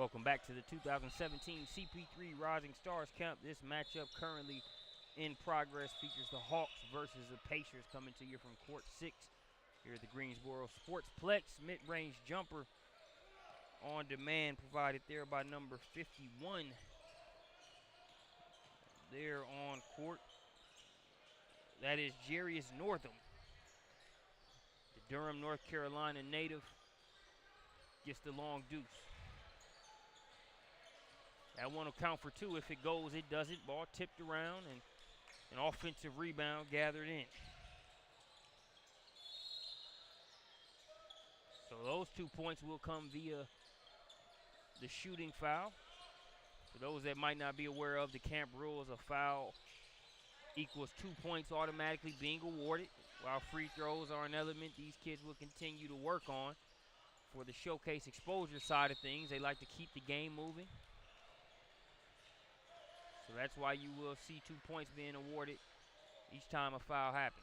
Welcome back to the 2017 CP3 Rising Stars Camp. This matchup currently in progress features the Hawks versus the Pacers, coming to you from Court 6 here at the Greensboro Sportsplex. Mid-range jumper on demand provided there by number 51 there on court. That is Jarius Northam, the Durham, North Carolina native. Gets the long deuce. That one will count for two. If it goes, it doesn't. Ball tipped around and an offensive rebound gathered in. So those 2 points will come via the shooting foul. For those that might not be aware of the camp rules, a foul equals 2 points automatically being awarded. While free throws are an element these kids will continue to work on. For the showcase exposure side of things, they like to keep the game moving. So that's why you will see 2 points being awarded each time a foul happens.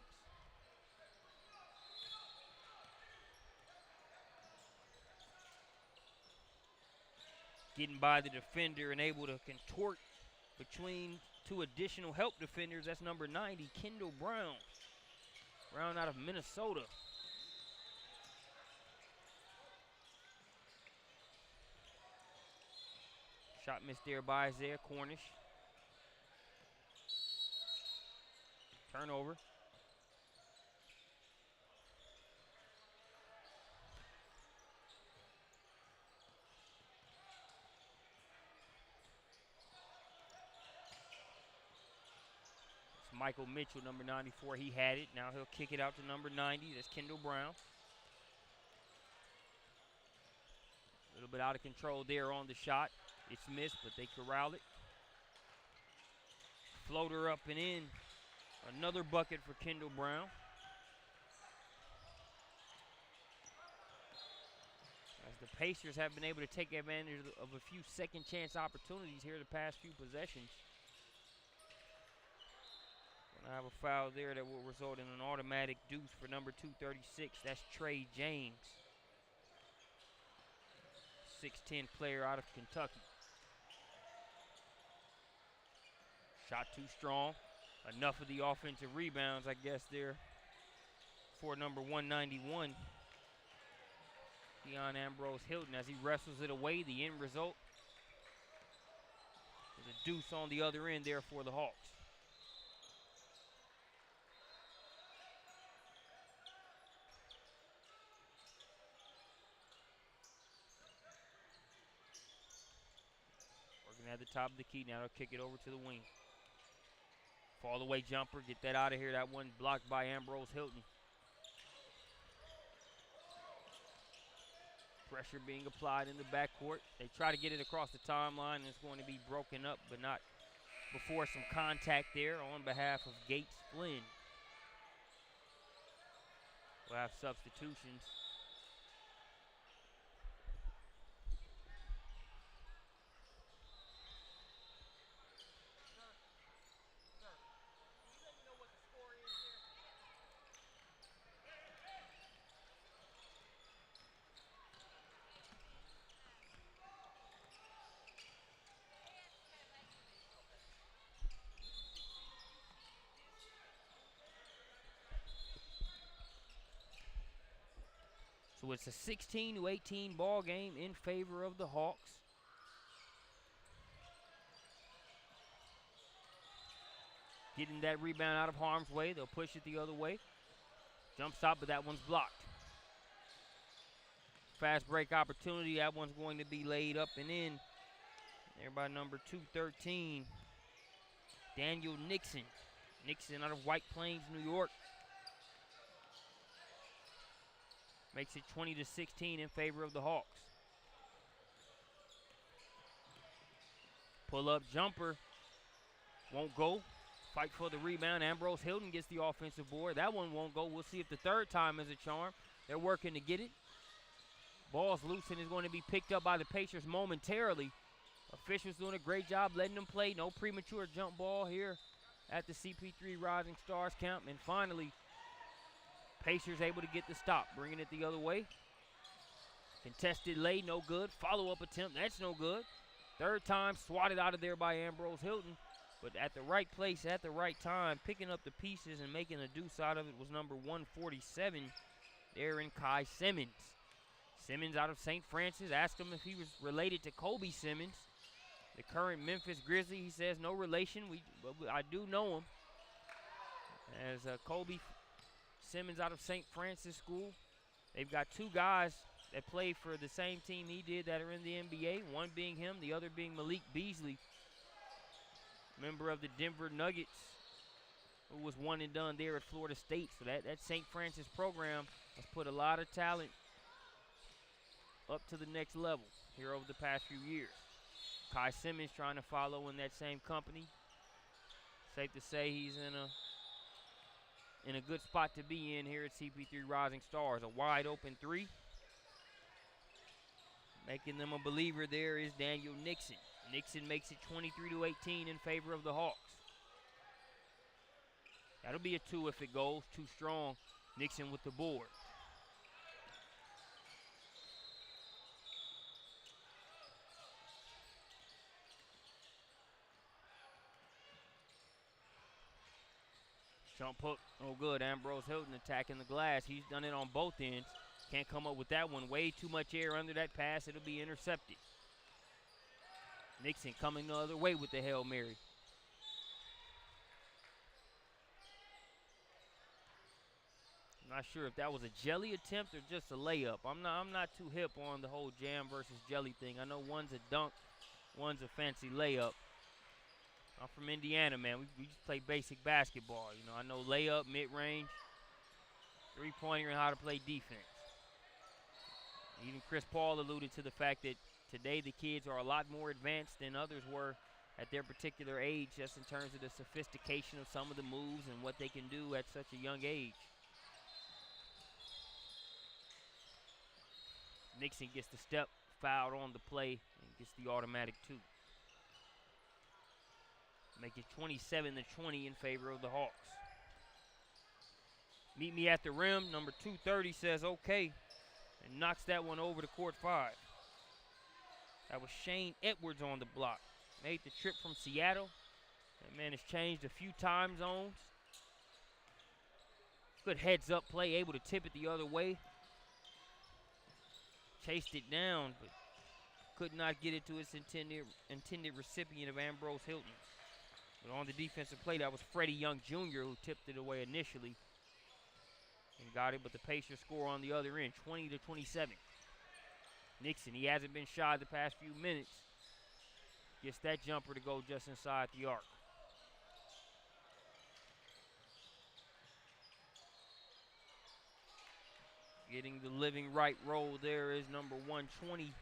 Getting by the defender and able to contort between two additional help defenders. That's number 90, Kendall Brown. Brown out of Minnesota. Shot missed there by Isaiah Cornish. Turnover. It's Michael Mitchell, number 94. He had it. Now he'll kick it out to number 90. That's Kendall Brown. A little bit out of control there on the shot. It's missed, but they corral it. Floater up and in. Another bucket for Kendall Brown. As the Pacers have been able to take advantage of a few second chance opportunities here the past few possessions. Gonna have a foul there that will result in an automatic deuce for number 236. That's Trey James. 6'10" player out of Kentucky. Shot too strong. Enough of the offensive rebounds, I guess, there for number 191. Keon Ambrose Hilton, as he wrestles it away. The end result is a deuce on the other end there for the Hawks. Working at the top of the key now. They'll kick it over to the wing. Fall away jumper, get that out of here. That one blocked by Ambrose Hilton. Pressure being applied in the backcourt. They try to get it across the timeline, and it's going to be broken up, but not before some contact there on behalf of Gates Flynn. We'll have substitutions. So it's a 16-18 ball game in favor of the Hawks. Getting that rebound out of harm's way. They'll push it the other way. Jump stop, but that one's blocked. Fast break opportunity. That one's going to be laid up and in. There by number 213, Daniel Nixon. Nixon out of White Plains, New York. Makes it 20-16 in favor of the Hawks. Pull-up jumper. Won't go. Fight for the rebound. Ambrose Hilton gets the offensive board. That one won't go. We'll see if the third time is a charm. They're working to get it. Ball's loose and is going to be picked up by the Pacers momentarily. Officials doing a great job letting them play. No premature jump ball here at the CP3 Rising Stars camp. And finally, Pacers able to get the stop, bringing it the other way. Contested lay, no good. Follow-up attempt, that's no good. Third time, swatted out of there by Ambrose Hilton. But at the right place, at the right time, picking up the pieces and making a deuce out of it was number 147 there in Kai Simmons. Simmons out of St. Francis. Asked him if he was related to Kobe Simmons, the current Memphis Grizzly. He says no relation, but I do know him. As Kobe Simmons out of St. Francis School. They've got two guys that play for the same team he did that are in the NBA, one being him, the other being Malik Beasley, member of the Denver Nuggets, who was one and done there at Florida State. So that St. Francis program has put a lot of talent up to the next level here over the past few years. Kai Simmons trying to follow in that same company. Safe to say he's in a good spot to be in here at CP3 Rising Stars. A wide open three. Making them a believer there is Daniel Nixon. Nixon makes it 23-18 in favor of the Hawks. That'll be a two if it goes. Too strong. Nixon with the board. Jump hook, no good. Ambrose Hilton attacking the glass. He's done it on both ends. Can't come up with that one. Way too much air under that pass. It'll be intercepted. Nixon coming the other way with the Hail Mary. I'm not sure if that was a jelly attempt or just a layup. I'm not too hip on the whole jam versus jelly thing. I know one's a dunk, one's a fancy layup. I'm from Indiana, man. We just play basic basketball. You know, I know layup, mid-range, three-pointer, and how to play defense. Even Chris Paul alluded to the fact that today the kids are a lot more advanced than others were at their particular age, just in terms of the sophistication of some of the moves and what they can do at such a young age. Nixon gets the step fouled on the play and gets the automatic two. Make it 27-20 in favor of the Hawks. Meet me at the rim. Number 230 says okay and knocks that one over to court 5. That was Shane Edwards on the block. Made the trip from Seattle. That man has changed a few time zones. Good heads-up play, able to tip it the other way. Chased it down, but could not get it to its intended recipient of Ambrose Hilton. But on the defensive play, that was Freddie Young Jr. who tipped it away initially and got it, but the Pacers score on the other end, 20-27. Nixon, he hasn't been shy the past few minutes. Gets that jumper to go just inside the arc. Getting the living right roll there is number 120.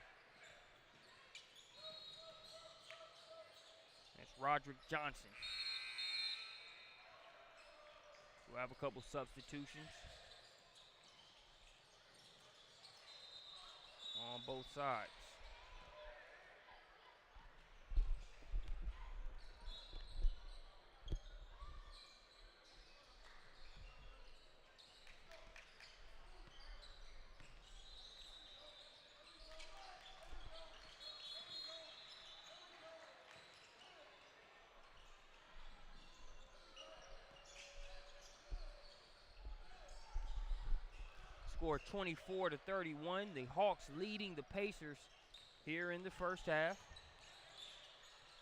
That's Roderick Johnson. We'll have a couple substitutions on both sides. Score 24-31. The Hawks leading the Pacers here in the first half.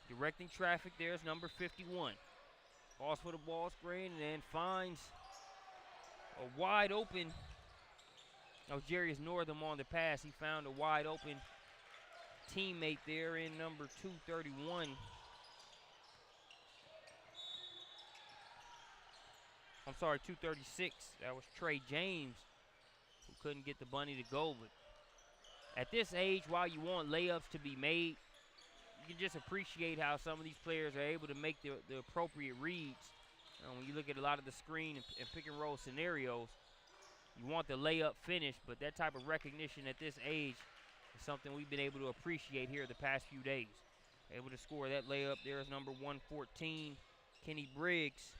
Directing traffic there is number 51. Falls for the ball screen and then finds a wide open. Jarius Northam on the pass. He found a wide open teammate there in number 231. I'm sorry, 236. That was Trey James, who couldn't get the bunny to go. But at this age, while you want layups to be made, you can just appreciate how some of these players are able to make the appropriate reads. When you look at a lot of the screen and pick and roll scenarios, you want the layup finish, but that type of recognition at this age is something we've been able to appreciate here the past few days. Able to score that layup there is number 114, Kenny Briggs,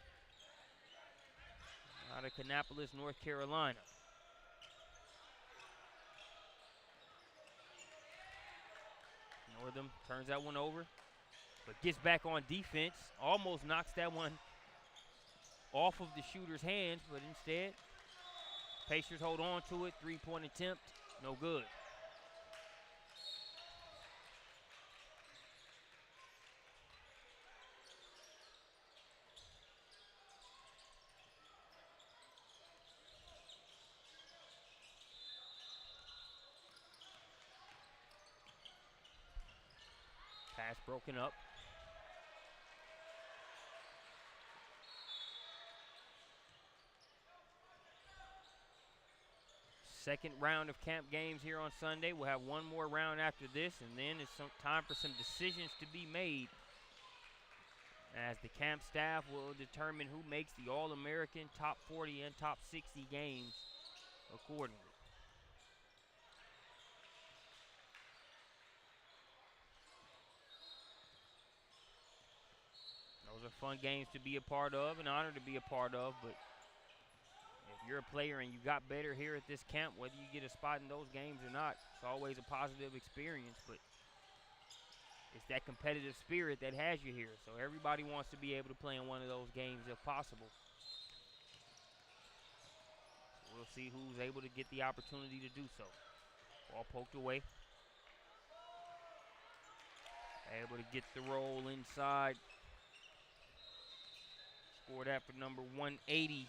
out of Kannapolis, North Carolina. Northam turns that one over, but gets back on defense. Almost knocks that one off of the shooter's hands, but instead, Pacers hold on to it. 3-point attempt, no good. Pass broken up. Second round of camp games here on Sunday. We'll have one more round after this, and then it's time for some decisions to be made as the camp staff will determine who makes the All-American, Top 40, and Top 60 games accordingly. Those are fun games to be a part of, an honor to be a part of, but if you're a player and you got better here at this camp, whether you get a spot in those games or not, it's always a positive experience, but it's that competitive spirit that has you here. So everybody wants to be able to play in one of those games if possible. We'll see who's able to get the opportunity to do so. Ball poked away. Able to get the roll inside. Score that for number 180.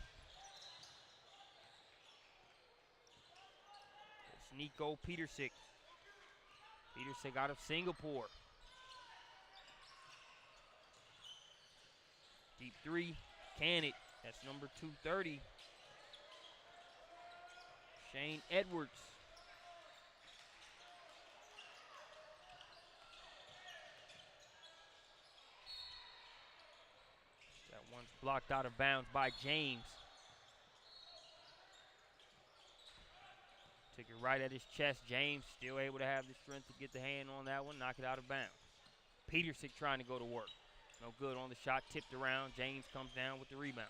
It's Nico Petersic. Petersic out of Singapore. Deep three, can it. That's number 230. Shane Edwards. That one's blocked out of bounds by James. Took it right at his chest. James still able to have the strength to get the hand on that one, knock it out of bounds. Petersic trying to go to work. No good on the shot, tipped around. James comes down with the rebound.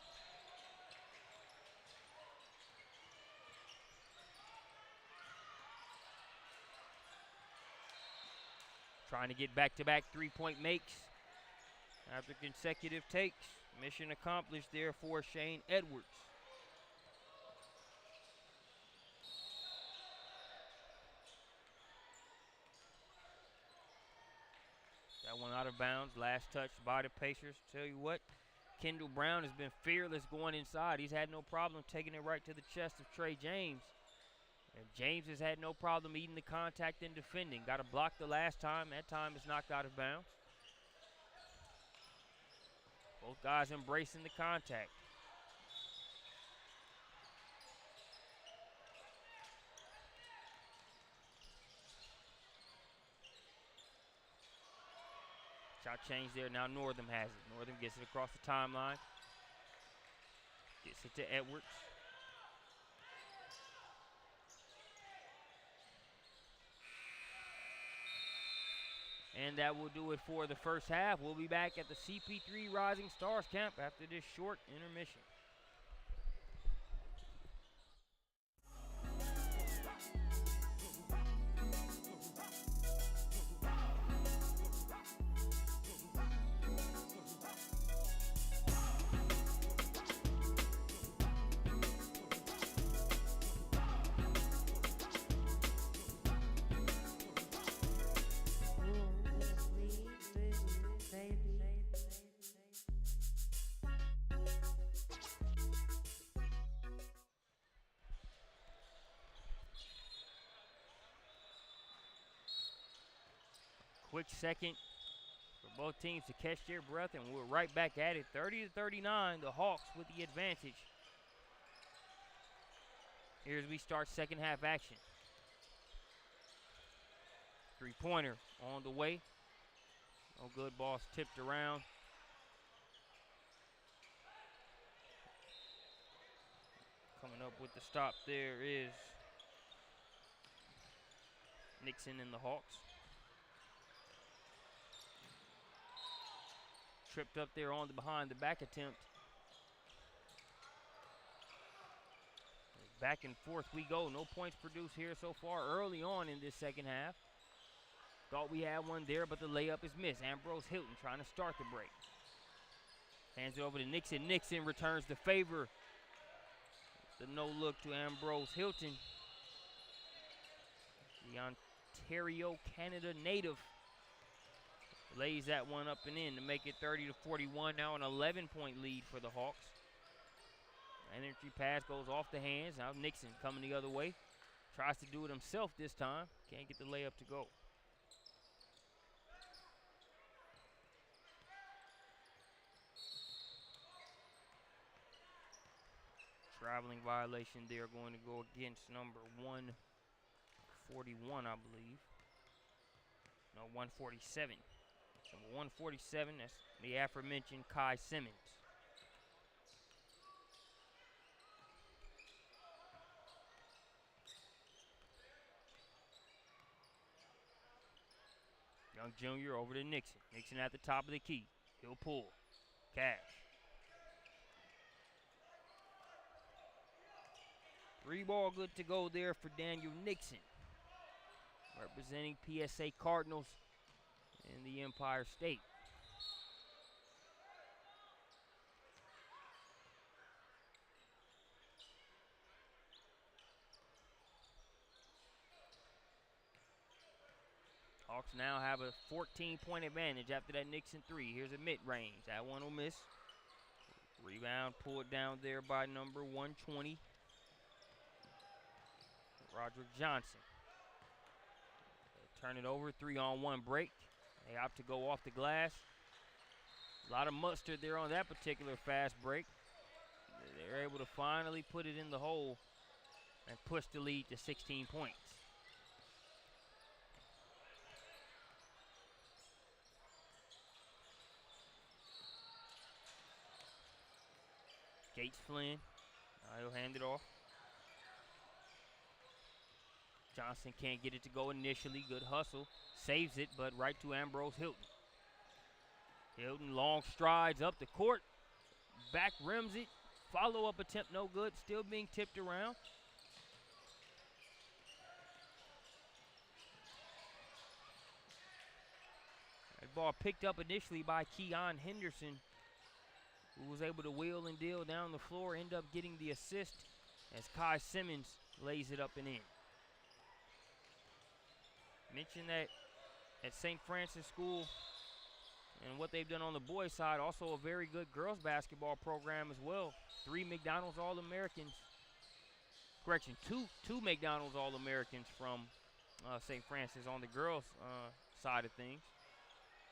Trying to get back-to-back three-point makes after consecutive takes. Mission accomplished there for Shane Edwards. That one out of bounds. Last touch by the Pacers. Tell you what, Kendall Brown has been fearless going inside. He's had no problem taking it right to the chest of Trey James. And James has had no problem eating the contact and defending. Got a block the last time. That time is knocked out of bounds. Both guys embracing the contact. Shot change there. Now Northam has it. Northam gets it across the timeline. Gets it to Edwards. And that will do it for the first half. We'll be back at the CP3 Rising Stars camp after this short intermission. Quick second for both teams to catch their breath, and we're right back at it. 30-39, the Hawks with the advantage. Here as we start second half action. Three-pointer on the way. No good, ball's tipped around. Coming up with the stop there is Nixon and the Hawks. Tripped up there on the behind the back attempt. Back and forth we go. No points produced here so far early on in this second half. Thought we had one there, but the layup is missed. Ambrose Hilton trying to start the break. Hands it over to Nixon. Nixon returns the favor. The no look to Ambrose Hilton. The Ontario, Canada native lays that one up and in to make it 30-41. Now an 11-point lead for the Hawks. An entry pass goes off the hands. Now Nixon coming the other way. Tries to do it himself this time. Can't get the layup to go. Traveling violation there, going to go against number 141, I believe. No, 147. Number 147, that's the aforementioned Kai Simmons. Young Jr. over to Nixon. Nixon at the top of the key. He'll pull. Cash. 3 ball good to go there for Daniel Nixon. Representing PSA Cardinals in the Empire State. Hawks now have a 14-point advantage after that Nixon 3. Here's a mid-range. That one will miss. Rebound pulled down there by number 120. Roderick Johnson. Turn it over, 3-on-1 break. They opt to go off the glass. A lot of mustard there on that particular fast break. They're able to finally put it in the hole and push the lead to 16 points. Gates Flynn, he'll hand it off. Johnson can't get it to go initially. Good hustle. Saves it, but right to Ambrose Hilton. Hilton, long strides up the court. Back rims it. Follow-up attempt, no good. Still being tipped around. That ball picked up initially by Keon Henderson, who was able to wheel and deal down the floor, end up getting the assist as Kai Simmons lays it up and in. Mentioned that at St. Francis School and what they've done on the boys' side, also a very good girls basketball program as well. 3 McDonald's All-Americans. Correction, two McDonald's All-Americans from St. Francis on the girls' side of things.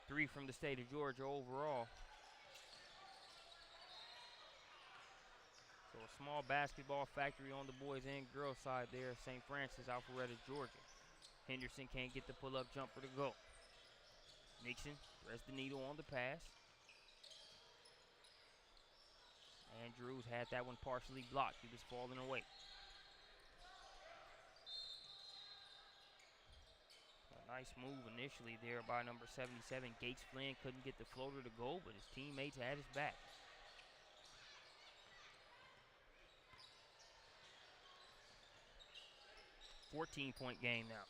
3 from the state of Georgia overall. So a small basketball factory on the boys and girls side there, St. Francis, Alpharetta, Georgia. Henderson can't get the pull-up jumper to go. Nixon threads the needle on the pass. Andrews had that one partially blocked. He was falling away. A nice move initially there by number 77. Gates Flynn couldn't get the floater to go, but his teammates had his back. A 14-point game now.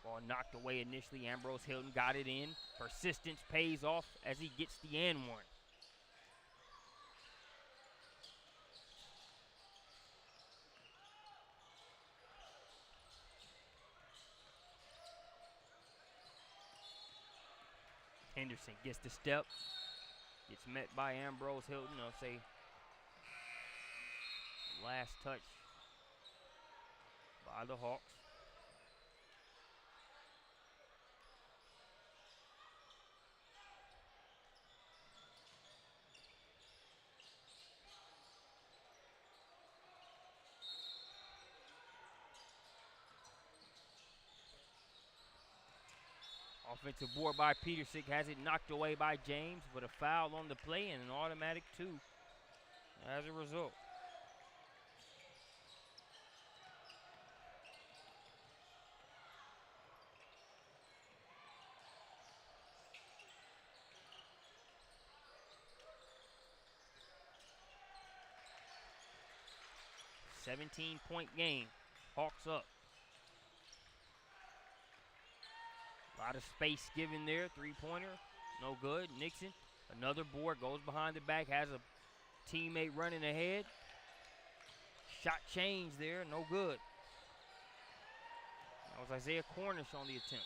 Ball knocked away initially. Ambrose Hilton got it in. Persistence pays off as he gets the and one. Henderson gets the step. Gets met by Ambrose Hilton. I'll say last touch by the Hawks. Offensive board by Petersick has it knocked away by James, but a foul on the play and an automatic 2 as a result. A 17-point game. Hawks up. A lot of space given there. Three-pointer, no good. Nixon, another board, goes behind the back, has a teammate running ahead. Shot change there, no good. That was Isaiah Cornish on the attempt.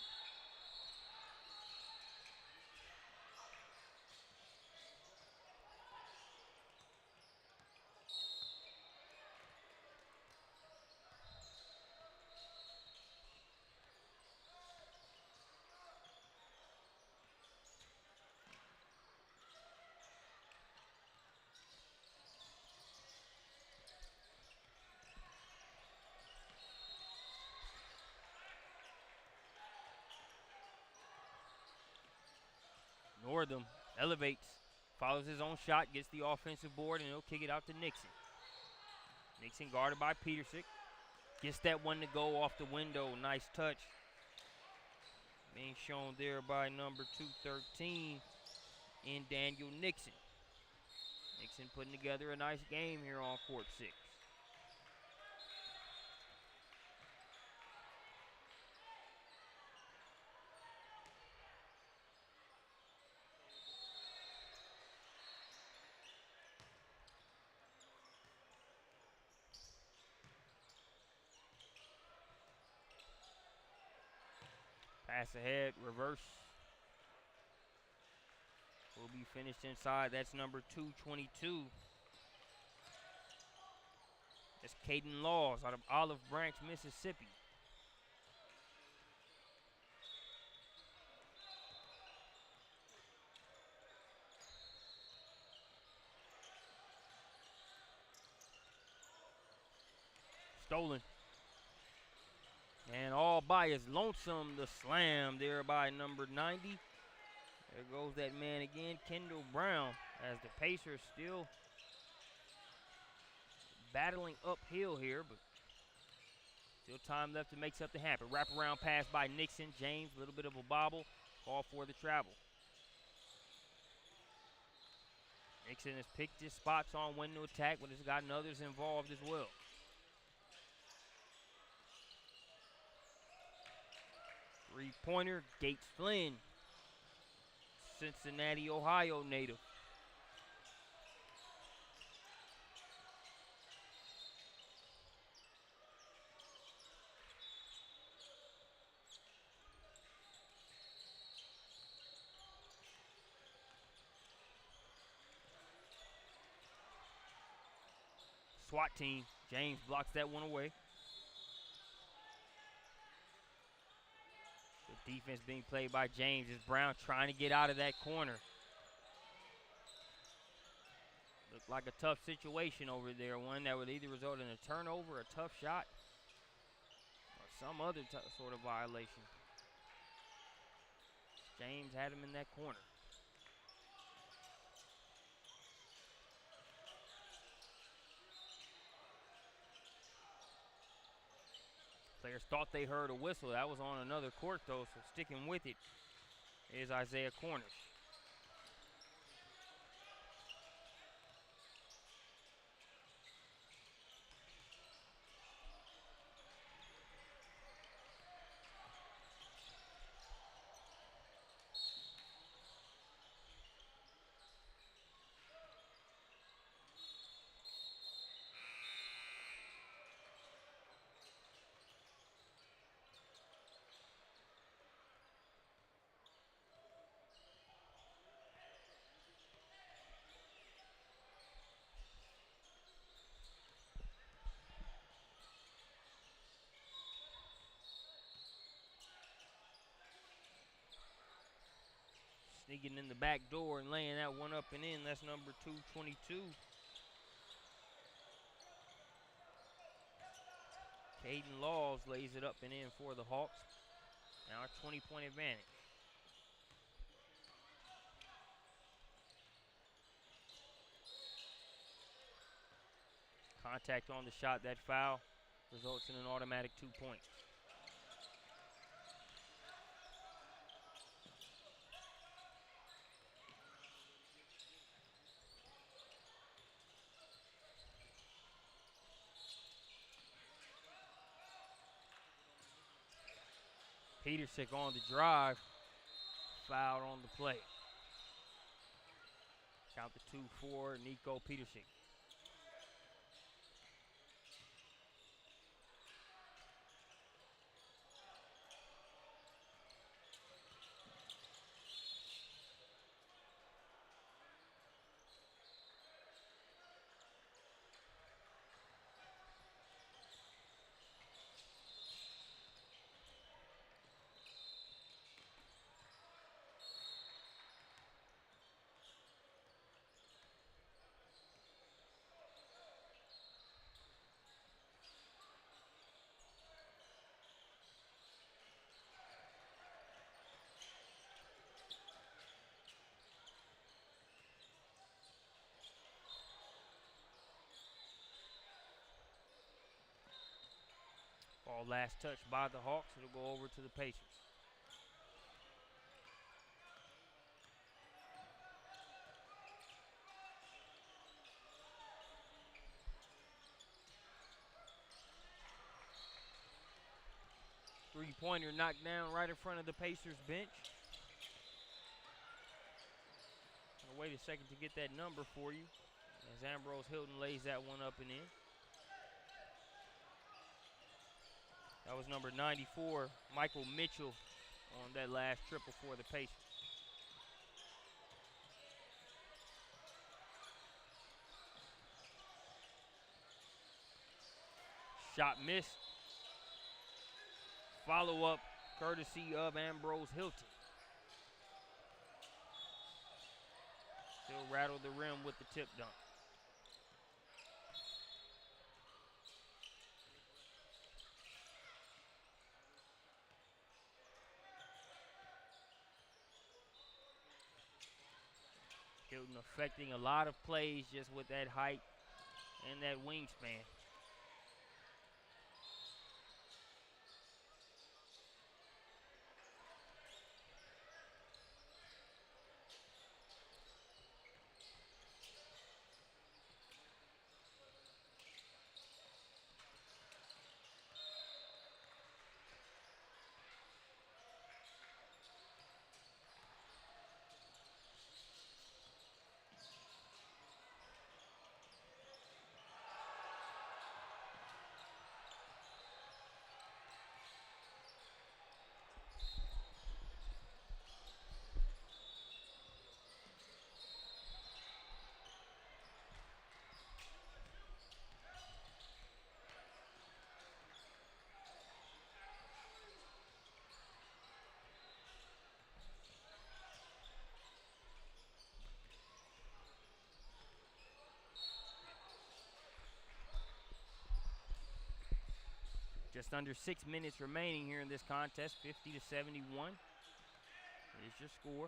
Northam elevates, follows his own shot, gets the offensive board, and he'll kick it out to Nixon. Nixon guarded by Petersick. Gets that one to go off the window. Nice touch. Being shown there by number 213 in Daniel Nixon. Nixon putting together a nice game here on court 6. Pass ahead, reverse. Will be finished inside. That's number 222. That's Caden Laws out of Olive Branch, Mississippi. Stolen. And all by his lonesome, the slam there by number 90. There goes that man again, Kendall Brown, as the Pacers still battling uphill here, but still time left to make something happen. Wraparound pass by Nixon. James, a little bit of a bobble. Call for the travel. Nixon has picked his spots on when to attack, but has gotten others involved as well. Three-pointer, Gates Flynn, Cincinnati, Ohio native. SWAT team. James blocks that one away. The defense being played by James. Is Brown trying to get out of that corner. Looked like a tough situation over there. One that would either result in a turnover, a tough shot, or some other sort of violation. James had him in that corner. Players thought they heard a whistle. That was on another court, though, so sticking with it is Isaiah Cornish. Sneaking in the back door and laying that one up and in. That's number 222. Caden Laws lays it up and in for the Hawks. Now a 20-point advantage. Contact on the shot, that foul results in an automatic 2 points. Peterson on the drive. Fouled on the play. Count the 2 for Nico Peterson. Ball last touch by the Hawks. It'll go over to the Pacers. Three-pointer knocked down right in front of the Pacers bench. I'll wait a second to get that number for you as Ambrose Hilton lays that one up and in. That was number 94, Michael Mitchell, on that last triple for the Pacers. Shot missed. Follow-up courtesy of Ambrose Hilton. Still rattled the rim with the tip dunk. Hilton affecting a lot of plays just with that height and that wingspan. Just under 6 minutes remaining here in this contest. 50-71 is your score.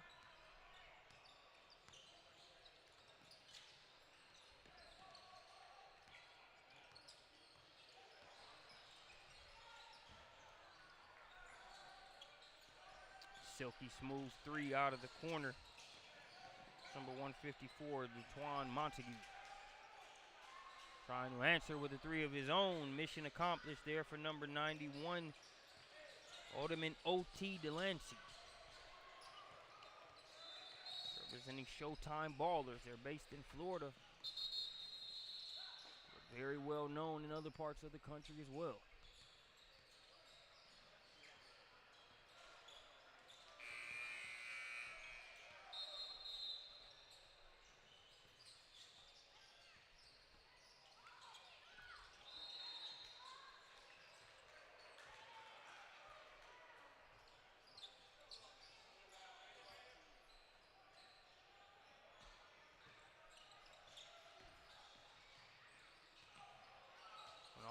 Silky smooth three out of the corner. Number 154, DeTuan Montague. Trying to answer with a three of his own. Mission accomplished there for number 91, Alderman O.T. Delancey. Representing Showtime Ballers. They're based in Florida. But very well known in other parts of the country as well.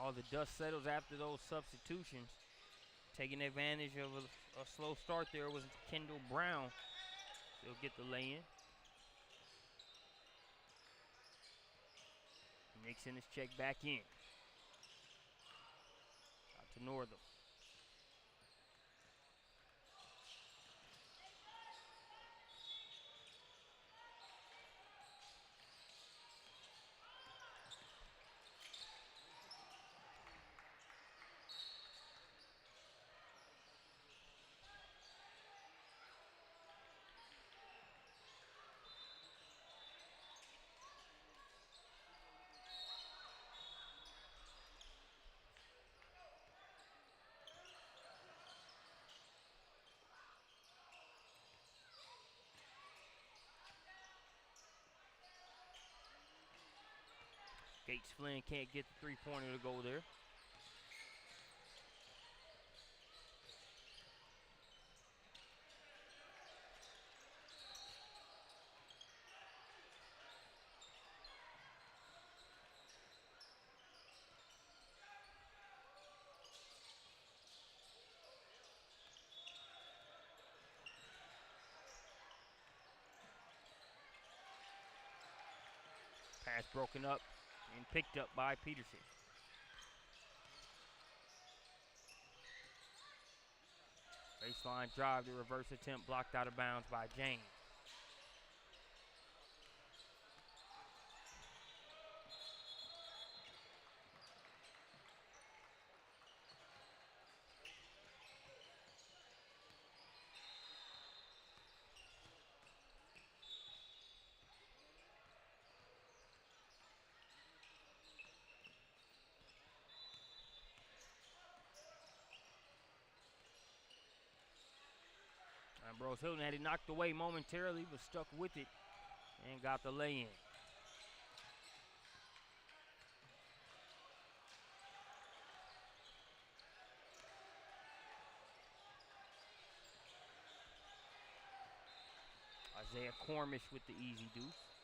All the dust settles after those substitutions. Taking advantage of a slow start there was Kendall Brown. He'll get the lay-in. Nixon is checked back in. Out to Northam. Gates Flynn can't get the three-pointer to go there. Pass broken up and picked up by Peterson. Baseline drive, the reverse attempt blocked out of bounds by James. Ambrose Hilton had it knocked away momentarily, but stuck with it and got the lay-in. Isaiah Cormish with the easy deuce.